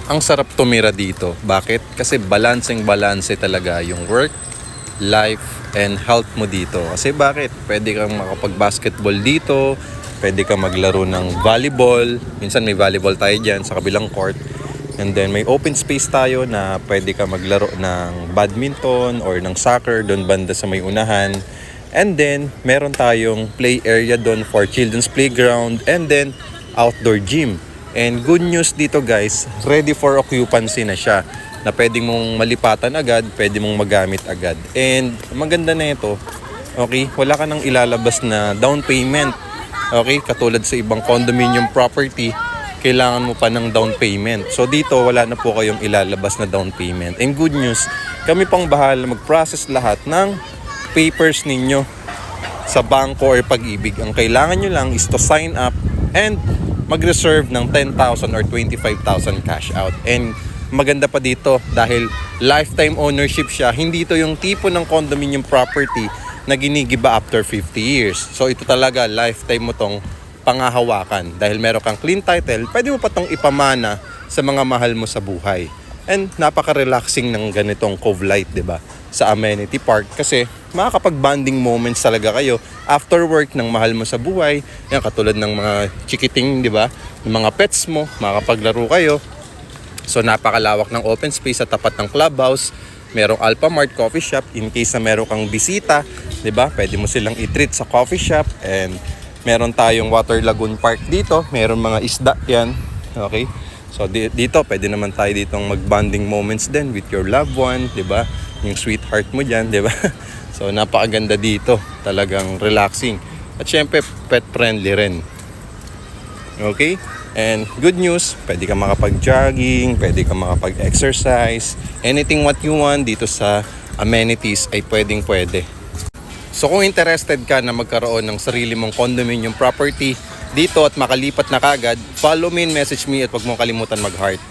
ang sarap tumira dito. Bakit? Kasi balancing-balance talaga yung work, life, and health mo dito. Kasi bakit? Pwede kang makapag-basketball dito, pwede kang maglaro ng volleyball. Minsan may volleyball tayo dyan sa kabilang court. And then may open space tayo na pwede ka maglaro ng badminton or ng soccer doon banda sa may unahan. And then meron tayong play area doon for children's playground and then outdoor gym. And good news dito guys, ready for occupancy na siya. Na pwede mong malipatan agad, pwede mong magamit agad. And maganda na ito, okay, wala ka nang ilalabas na down payment. Okay, katulad sa ibang condominium property, kailangan mo pa ng down payment. So dito, wala na po kayong ilalabas na down payment. And good news, kami pang bahala mag-process lahat ng papers ninyo sa bangko or Pag-ibig. Ang kailangan nyo lang is to sign up and mag-reserve ng 10,000 or 25,000 cash out. And maganda pa dito dahil lifetime ownership siya. Hindi ito yung tipo ng condominium property na ginigiba after 50 years. So ito talaga, lifetime mo tong pangahawakan. Dahil meron kang clean title, pwede mo pa tong ipamana sa mga mahal mo sa buhay. And napaka-relaxing ng ganitong Cove Light, 'di ba? Sa amenity park kasi makakapag-bonding moments talaga kayo after work ng mahal mo sa buhay. Yan katulad ng mga chikiting, 'di ba? Ng mga pets mo, makakapaglaro kayo. So napakalawak ng open space sa tapat ng clubhouse. Merong Alphamart coffee shop in case na meron kang bisita, 'di ba? Pwede mo silang i-treat sa coffee shop. And meron tayong Water Lagoon Park dito. Meron mga isda 'yan. Okay? So dito pwede naman tayo ditong mag-bonding moments din with your loved one, 'di ba? Yung sweetheart mo diyan, 'di ba? So napakaganda dito, talagang relaxing. At syempre pet friendly rin. Okay? And good news, pwede ka makapag-jogging, pwede ka makapag-exercise, anything what you want dito sa amenities ay pwede. So kung interested ka na magkaroon ng sarili mong condominium property dito at makalipat na kagad, follow me and message me at huwag mong kalimutan mag-heart.